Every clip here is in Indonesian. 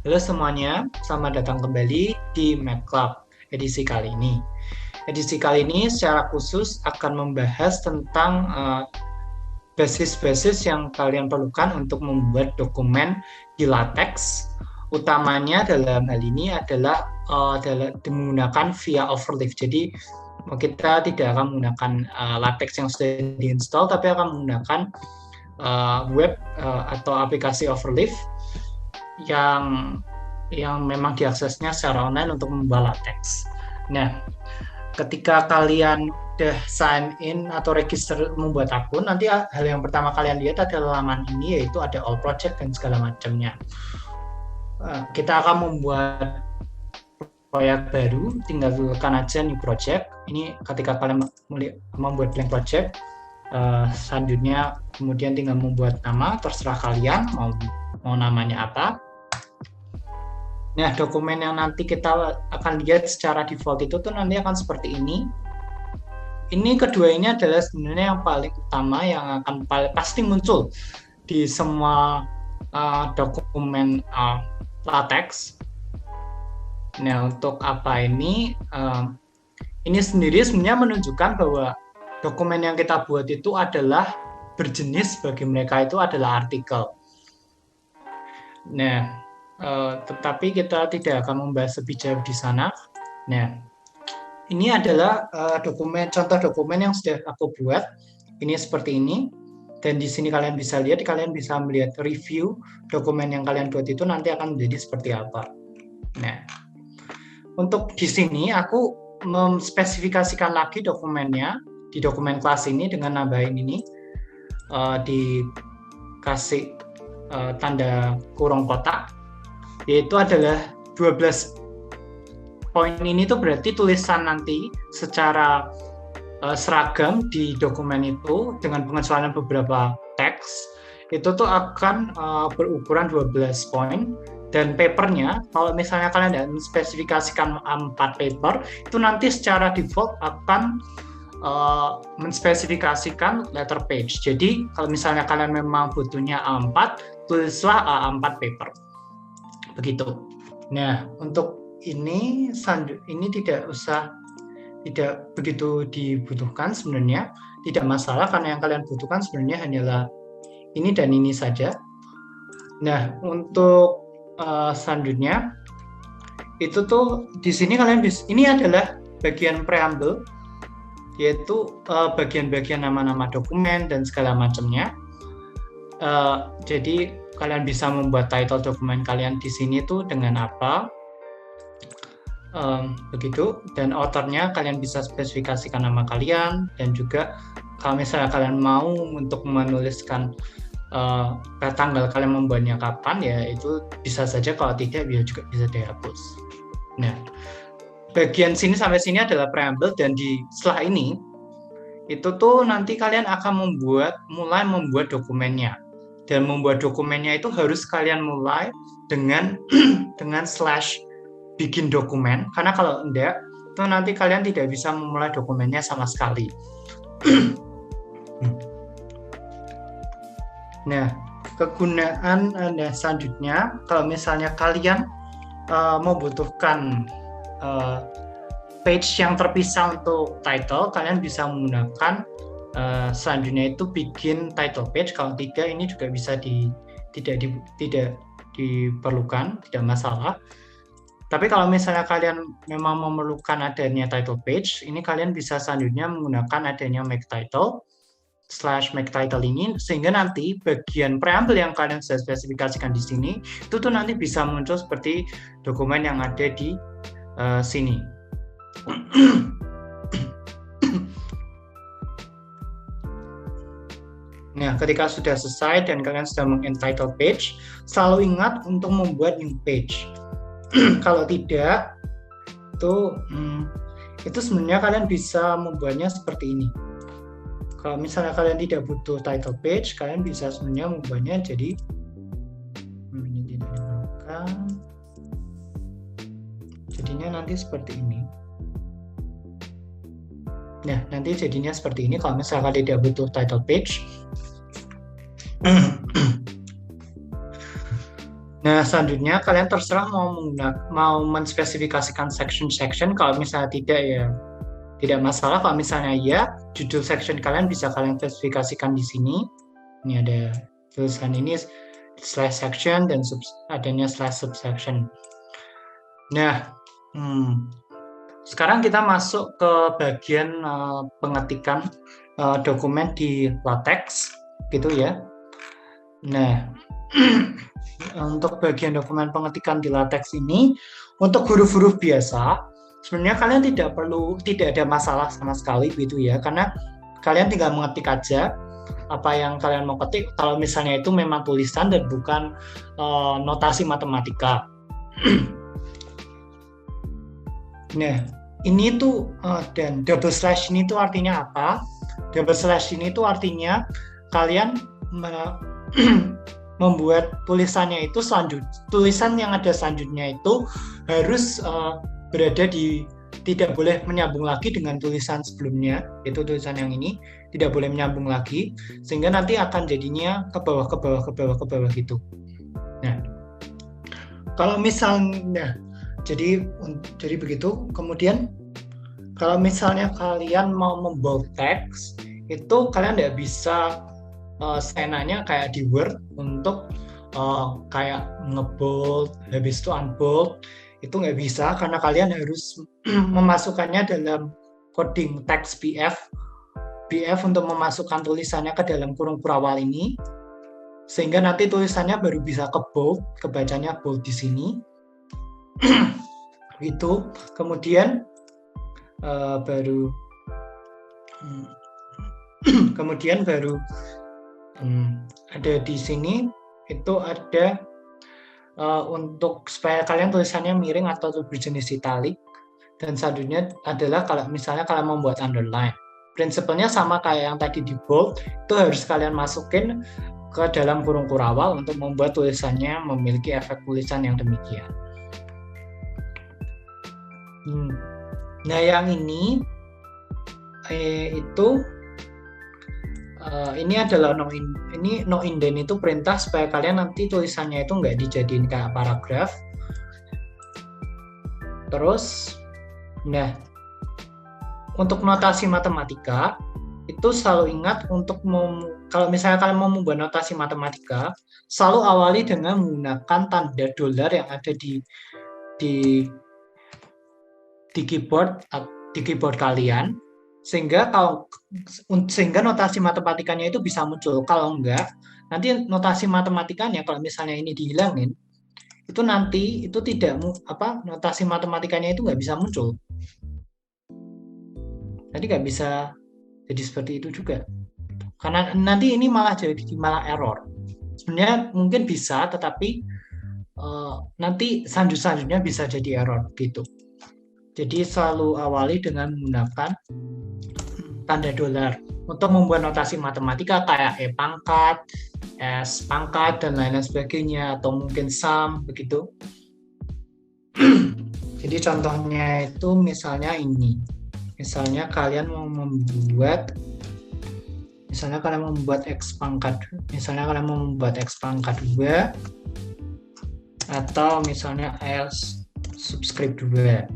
Halo semuanya, selamat datang kembali di Math Club edisi kali ini. Edisi kali ini secara khusus akan membahas tentang basis-basis yang kalian perlukan untuk membuat dokumen di LaTeX. Utamanya dalam hal ini adalah menggunakan via overleaf. Jadi kita tidak akan menggunakan LaTeX yang sudah diinstal, tapi akan menggunakan web atau aplikasi overleaf yang memang diaksesnya secara online untuk membuat LaTeX. Nah, ketika kalian udah sign in atau register membuat akun, nanti hal yang pertama kalian lihat adalah halaman ini, yaitu ada all project dan segala macamnya. Kita akan membuat proyek baru, tinggal tekan aja new project. Ini ketika kalian membuat blank project, selanjutnya kemudian tinggal membuat nama, terserah kalian mau namanya apa. Nah, dokumen yang nanti kita akan lihat secara default itu tuh nanti akan seperti ini. Ini kedua ini adalah sebenarnya yang paling utama yang akan pasti muncul di semua dokumen LaTeX. Nah, untuk apa ini? Ini sendiri sebenarnya menunjukkan bahwa dokumen yang kita buat itu adalah berjenis bagi mereka itu adalah artikel. Nah, tetapi kita tidak akan membahas lebih jauh di sana. Nah, ini adalah contoh dokumen yang sudah aku buat. Ini seperti ini. Dan di sini kalian bisa lihat, kalian bisa melihat review dokumen yang kalian buat itu nanti akan menjadi seperti apa. Nah, untuk di sini aku memspesifikasikan lagi dokumennya di dokumen kelas ini dengan nambahin ini dikasih tanda kurung kotak, yaitu adalah 12 poin ini tuh berarti tulisan nanti secara seragam di dokumen itu dengan pengecualian beberapa teks itu tuh akan berukuran 12 poin. Dan papernya, kalau misalnya kalian tidak menspesifikasikan 4 paper, itu nanti secara default akan menspesifikasikan letter page. Jadi kalau misalnya kalian memang butuhnya A4, tulislah A4 paper. Begitu. Nah, untuk ini tidak begitu dibutuhkan sebenarnya, tidak masalah karena yang kalian butuhkan sebenarnya hanyalah ini dan ini saja. Nah, untuk selanjutnya itu tuh di sini kalian bisa, ini adalah bagian preamble, yaitu bagian-bagian nama-nama dokumen dan segala macamnya. Jadi kalian bisa membuat title dokumen kalian di sini tuh dengan apa, begitu. Dan authornya kalian bisa spesifikasikan nama kalian, dan juga kalau misalnya kalian mau untuk menuliskan tanggal kalian membuatnya kapan, ya itu bisa saja, kalau tidak ya juga bisa dihapus. Nah, bagian sini sampai sini adalah preamble, dan setelah ini itu tuh nanti kalian akan mulai membuat dokumennya. Dan membuat dokumennya itu harus kalian mulai dengan slash bikin dokumen, karena kalau enggak itu nanti kalian tidak bisa memulai dokumennya sama sekali. Nah, kegunaan selanjutnya, kalau misalnya kalian membutuhkan page yang terpisah untuk title, kalian bisa menggunakan selanjutnya itu bikin title page. Kalau tidak, ini juga bisa tidak diperlukan, tidak masalah. Tapi kalau misalnya kalian memang memerlukan adanya title page, ini kalian bisa selanjutnya menggunakan adanya make title /make title ini, sehingga nanti bagian preamble yang kalian sudah spesifikasikan di sini itu tuh nanti bisa muncul seperti dokumen yang ada di sini. Nah, ketika sudah selesai dan kalian sudah meng-entitle page, selalu ingat untuk membuat new page. Kalau tidak, itu sebenarnya kalian bisa membuatnya seperti ini. Kalau misalnya kalian tidak butuh title page, kalian bisa sebenarnya membuatnya jadi ini tidak diperlukan. Jadinya nanti seperti ini. Nah, nanti jadinya seperti ini kalau misalnya kalian tidak butuh title page. Nah, selanjutnya kalian terserah mau menspesifikasikan section-section. Kalau misalnya tidak, ya tidak masalah. Kalau misalnya ya, judul section kalian bisa kalian spesifikasikan di sini. Ini ada tulisan ini slash section dan adanya slash subsection. Nah, sekarang kita masuk ke bagian pengetikan dokumen di LaTeX, gitu ya. Nah, untuk bagian dokumen pengetikan di LaTeX ini, untuk huruf-huruf biasa, sebenarnya kalian tidak ada masalah sama sekali gitu ya, karena kalian tinggal mengetik aja apa yang kalian mau ketik. Kalau misalnya itu memang tulisan dan bukan notasi matematika. Nah, ini tuh dan double slash ini tuh artinya apa? Double slash ini tuh artinya kalian membuat tulisannya itu tulisan yang ada selanjutnya itu harus berada di, tidak boleh menyambung lagi dengan tulisan sebelumnya, itu tulisan yang ini tidak boleh menyambung lagi, sehingga nanti akan jadinya ke bawah gitu. Nah, kalau misalnya jadi begitu. Kemudian kalau misalnya kalian mau membold text, itu kalian tidak bisa seenaknya kayak di Word untuk kayak ngebold habis itu unbold, itu nggak bisa, karena kalian harus memasukkannya dalam coding text BF untuk memasukkan tulisannya ke dalam kurung kurawal ini, sehingga nanti tulisannya baru bisa ke bold, kebacanya bold di sini. Itu kemudian baru ada di sini itu ada untuk supaya kalian tulisannya miring atau berjenis italic. Dan selanjutnya adalah kalau misalnya kalian membuat underline, prinsipnya sama kayak yang tadi di bold, itu harus kalian masukin ke dalam kurung kurawal untuk membuat tulisannya memiliki efek tulisan yang demikian. Nah, yang ini itu ini adalah no indent, itu perintah supaya kalian nanti tulisannya itu nggak dijadiin kayak paragraf. Terus, nah, untuk notasi matematika itu selalu ingat kalau misalnya kalian mau membuat notasi matematika, selalu awali dengan menggunakan tanda dolar yang ada di keyboard kalian, sehingga notasi matematikanya itu bisa muncul. Kalau enggak, nanti notasi matematikanya kalau misalnya ini dihilangin, itu nanti itu notasi matematikanya itu nggak bisa muncul. Jadi nggak bisa jadi seperti itu juga, karena nanti ini malah error. Sebenarnya mungkin bisa, tetapi nanti selanjutnya bisa jadi error gitu. Jadi selalu awali dengan menggunakan tanda dolar untuk membuat notasi matematika kayak E pangkat, S pangkat, dan lain-lain sebagainya, atau mungkin sum begitu. Jadi contohnya itu misalnya ini. Misalnya kalian mau membuat X pangkat, misalnya kalian mau membuat X pangkat 2, atau misalnya S subscript 2.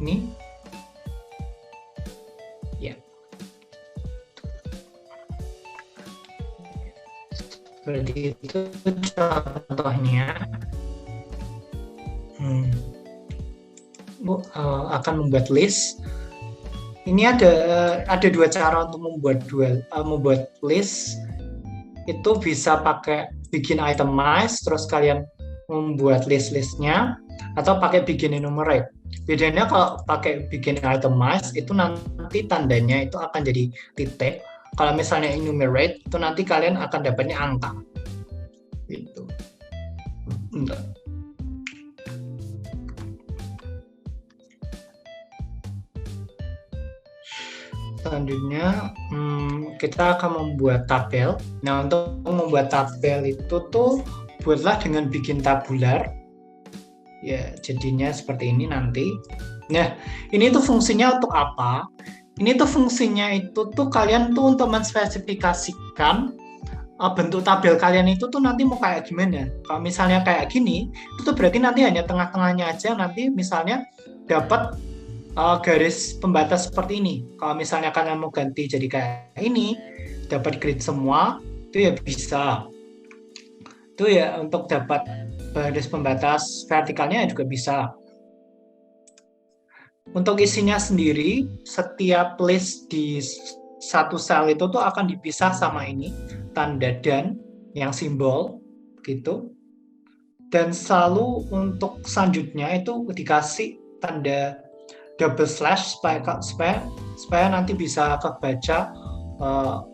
Ini ya, seperti itu contohnya. Akan membuat list. Ini ada dua cara untuk membuat list. Itu bisa pakai bikin itemize, terus kalian membuat listnya, atau pakai bikin enumerate. Bedanya kalau pakai bikin itemize itu nanti tandanya itu akan jadi titik. Kalau misalnya enumerate itu nanti kalian akan dapatnya angka. Gitu. Selanjutnya kita akan membuat tabel. Nah, untuk membuat tabel itu tuh buatlah dengan bikin tabular. Ya, jadinya seperti ini nanti. Nah, ini tuh fungsinya untuk apa? Ini tuh fungsinya itu tuh kalian tuh untuk menspesifikasikan bentuk tabel kalian itu tuh nanti mau kayak gimana. Kalau misalnya kayak gini, itu tuh berarti nanti hanya tengah-tengahnya aja nanti misalnya dapat garis pembatas seperti ini. Kalau misalnya kalian mau ganti jadi kayak ini, dapat grid semua, itu ya bisa. Itu ya untuk dapat garis pembatas vertikalnya juga bisa. Untuk isinya sendiri, setiap list di satu sel itu tuh akan dipisah sama ini, tanda dan yang simbol gitu. Dan selalu untuk selanjutnya itu dikasih tanda double slash supaya nanti bisa kebaca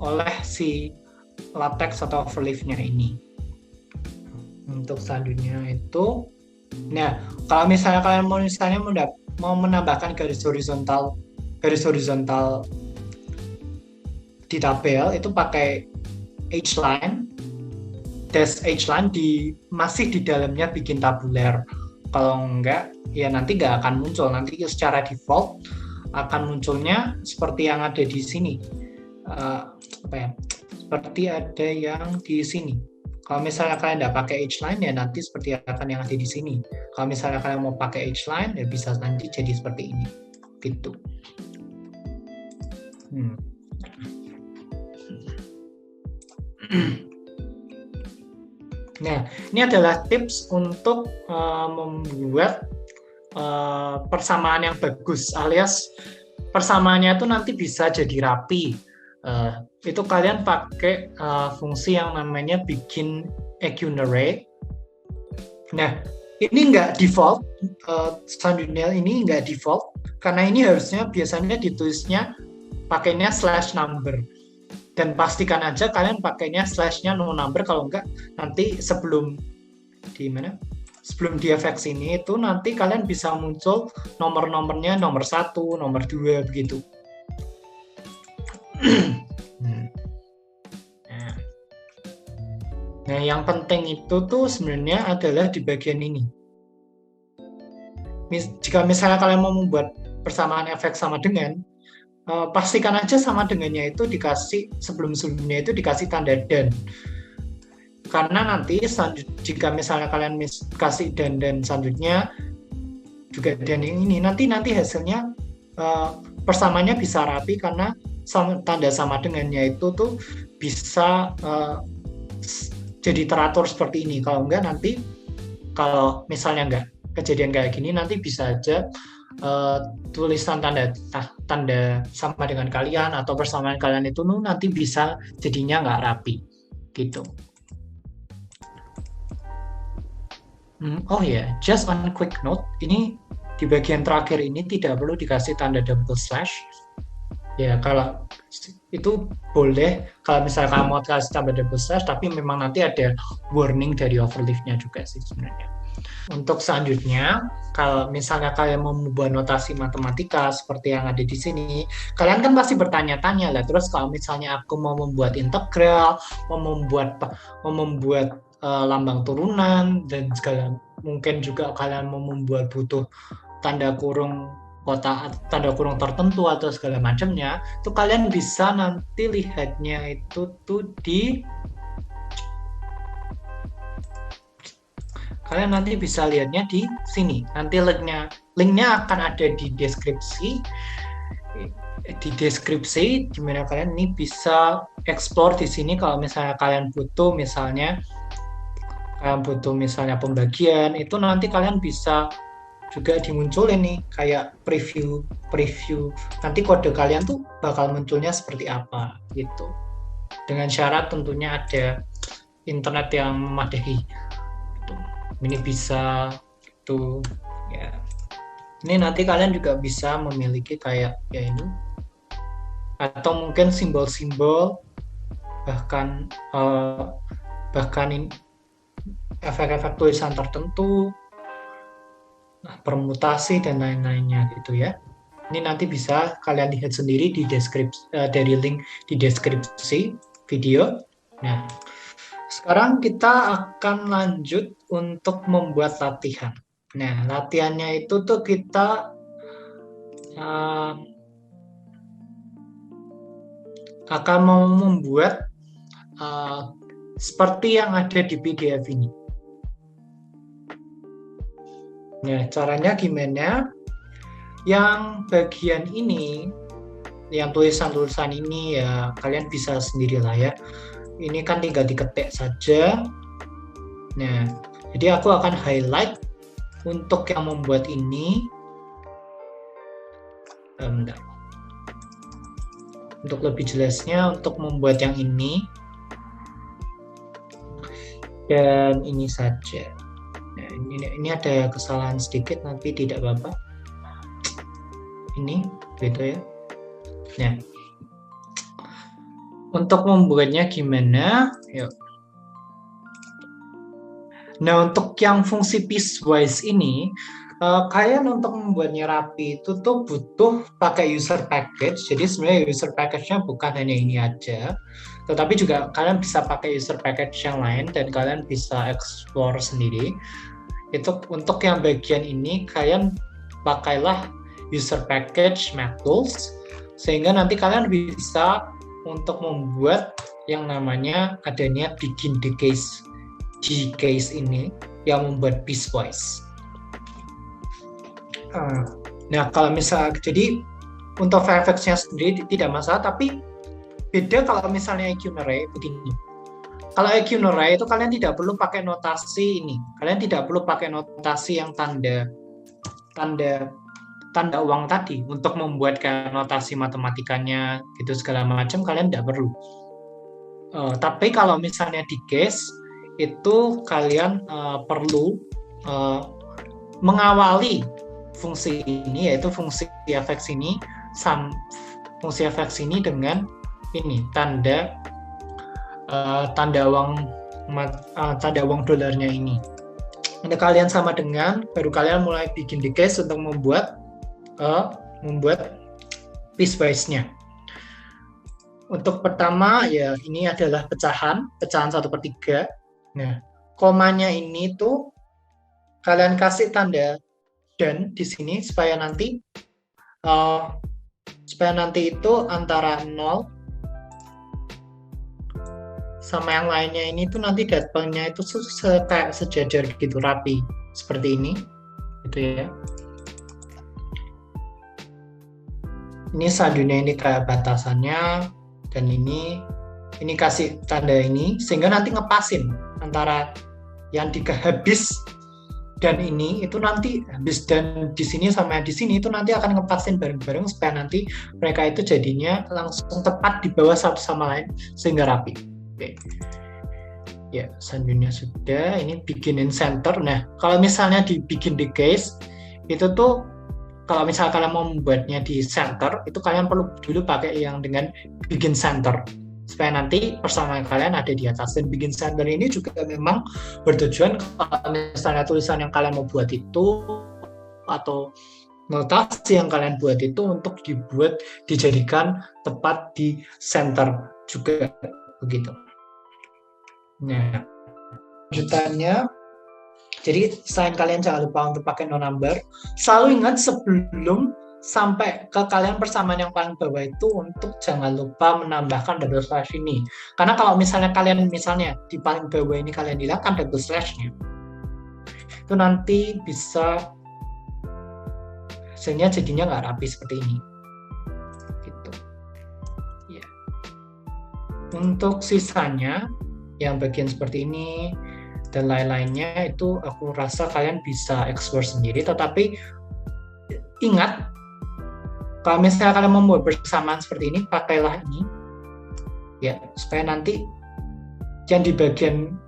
oleh si latex atau overleaf-nya ini. Untuk selanjutnya itu, nah kalau misalnya kalian mau menambahkan garis horizontal di tabel itu pakai H-line, dash H-line masih di dalamnya bikin tabuler. Kalau enggak, ya nanti nggak akan muncul. Nanti secara default akan munculnya seperti yang ada di sini. Seperti ada yang di sini. Kalau misalnya kalian nggak pakai H-line, ya nanti seperti akan yang ada di sini. Kalau misalnya kalian mau pakai H-line, ya bisa nanti jadi seperti ini. Gitu. Nah, ini adalah tips untuk membuat persamaan yang bagus, alias persamaannya itu nanti bisa jadi rapi. Itu kalian pakai fungsi yang namanya bikin equinary. Nah, ini nggak default, selanjutnya ini nggak default, karena ini harusnya biasanya ditulisnya pakainya slash number. Dan pastikan aja kalian pakainya slashnya no number, kalau enggak nanti sebelum di FX ini itu nanti kalian bisa muncul nomor-nomornya nomor 1, nomor 2 begitu. Nah, yang penting itu tuh sebenarnya adalah di bagian ini. Jika misalnya kalian mau membuat persamaan FX sama dengan, pastikan aja sama dengannya itu dikasih sebelum-sebelumnya itu dikasih tanda dan. Karena nanti jika misalnya kalian kasih dan selanjutnya juga dan ini nanti hasilnya persamaannya bisa rapi karena tanda sama dengannya itu tuh bisa jadi teratur seperti ini. Kalau enggak nanti kalau misalnya enggak kejadian kayak gini nanti bisa aja tulisan tanda sama dengan kalian atau persamaan kalian itu nanti bisa jadinya nggak rapi gitu. Oh ya, just on quick note, ini di bagian terakhir ini tidak perlu dikasih tanda double slash. Ya kalau itu boleh kalau misalnya kamu mau kasih tanda double slash, tapi memang nanti ada warning dari overleaf-nya juga sih sebenarnya. Untuk selanjutnya, kalau misalnya kalian mau membuat notasi matematika seperti yang ada di sini, kalian kan pasti bertanya-tanya lah. Terus kalau misalnya aku mau membuat integral, mau membuat lambang turunan dan segala, mungkin juga kalian mau membuat butuh tanda kurung tanda kurung tertentu atau segala macamnya, itu kalian bisa nanti lihatnya itu tuh kalian nanti bisa lihatnya di sini. Nanti linknya akan ada di deskripsi. Di deskripsi dimana kalian ini bisa explore di sini kalau misalnya kalian butuh misalnya pembagian, itu nanti kalian bisa juga dimunculin nih kayak preview nanti kode kalian tuh bakal munculnya seperti apa gitu, dengan syarat tentunya ada internet yang memadai gitu. Ini bisa tuh ya, ini nanti kalian juga bisa memiliki kayak ya ini atau mungkin simbol-simbol bahkan efek-efek tulisan tertentu, permutasi dan lain-lainnya gitu ya. Ini nanti bisa kalian lihat sendiri di deskripsi dari link di deskripsi video. Nah, sekarang kita akan lanjut untuk membuat latihan. Nah, latihannya itu tuh kita akan mau membuat seperti yang ada di PDF ini. Nah, caranya gimana? Yang bagian ini, yang tulisan-tulisan ini ya kalian bisa sendirilah ya. Ini kan tinggal diketik saja. Nah, jadi aku akan highlight untuk yang membuat ini. Bentar. Untuk lebih jelasnya, untuk membuat yang ini dan ini saja. Nah, ini ada kesalahan sedikit, tapi tidak apa-apa. Ini gitu ya. Nah, untuk membuatnya gimana? Yuk. Nah, untuk yang fungsi piecewise ini, kalian untuk membuatnya rapi itu tuh butuh pakai user package. Jadi sebenarnya user package-nya bukan hanya ini aja, tetapi juga kalian bisa pakai user package yang lain dan kalian bisa explore sendiri. Itu untuk yang bagian ini kalian pakailah user package MathTools, sehingga nanti kalian bisa untuk membuat yang namanya adanya begin the case ini yang membuat piecewise. Nah, kalau misalnya jadi untuk VFX-nya sendiri tidak masalah, tapi beda kalau misalnya Equinary begini. Kalau Equinary itu kalian tidak perlu pakai notasi ini. Kalian tidak perlu pakai notasi yang tanda uang tadi untuk membuat kayak notasi matematikanya gitu segala macam, kalian tidak perlu. Tapi kalau misalnya di case itu kalian perlu mengawali fungsi ini, yaitu fungsi fx ini dengan ini tanda uang dolarnya ini. Nah, kalian sama dengan baru kalian mulai bikin the case untuk membuat piecewise-nya. Untuk pertama ya ini adalah pecahan 1/3. Nah, komanya ini tuh kalian kasih tanda dan di sini supaya nanti itu antara 0 sama yang lainnya ini tuh nanti datanya itu kayak sejajar gitu, rapi seperti ini gitu ya. Ini selanjutnya ini kayak batasannya, dan ini kasih tanda ini sehingga nanti ngepasin antara yang habis dan ini itu nanti habis dan di sini sama di sini itu nanti akan ngepasin bareng-bareng supaya nanti mereka itu jadinya langsung tepat di bawah satu sama lain sehingga rapi. Oke. Ya, selanjutnya sudah, ini begin in center. Nah, kalau misalnya dibikin di case itu tuh kalau misalnya kalian mau membuatnya di center, itu kalian perlu dulu pakai yang dengan begin center supaya nanti persamaan kalian ada di atas. Dan begin center ini juga memang bertujuan kalau misalnya tulisan yang kalian mau buat itu atau notasi yang kalian buat itu untuk dijadikan tepat di center juga begitu. Nah, lanjutannya, jadi selain kalian jangan lupa untuk pakai no number, selalu ingat sebelum sampai ke kalian persamaan yang paling bawah itu untuk jangan lupa menambahkan double slash ini. Karena kalau misalnya kalian di paling bawah ini kalian hilangkan double slash-nya, itu nanti bisa hasilnya jadinya nggak rapi seperti ini. Gitu. Ya. Untuk sisanya yang bagian seperti ini dan lain-lainnya itu aku rasa kalian bisa explore sendiri, tetapi ingat kalau misalnya kalian membuat bersamaan seperti ini, pakailah ini ya supaya nanti yang di bagian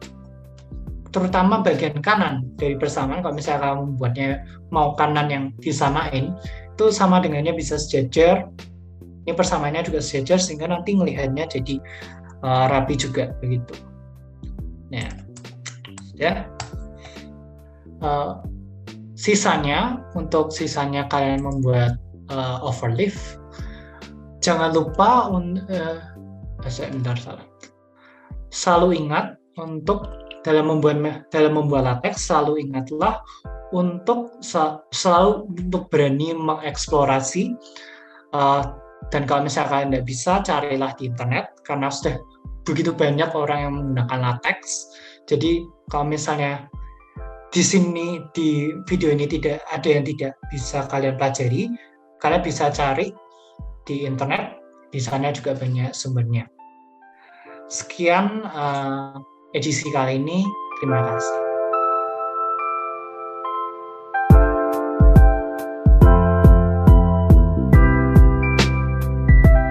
terutama bagian kanan dari persamaan, kalau misalnya kalian membuatnya mau kanan yang disamain itu sama dengannya bisa sejajar, ini persamaannya juga sejajar sehingga nanti melihatnya jadi rapi juga begitu. Nah, ya. Untuk sisanya kalian membuat overleaf. Jangan lupa selalu ingat untuk dalam membuat latex selalu ingatlah untuk selalu untuk berani mengeksplorasi Dan kalau misalnya kalian nggak bisa, carilah di internet, karena sudah begitu banyak orang yang menggunakan latex. Jadi kalau misalnya di sini, di video ini tidak ada yang tidak bisa kalian pelajari, kalian bisa cari di internet, di sana juga banyak sumbernya. Sekian edisi kali ini, terima kasih.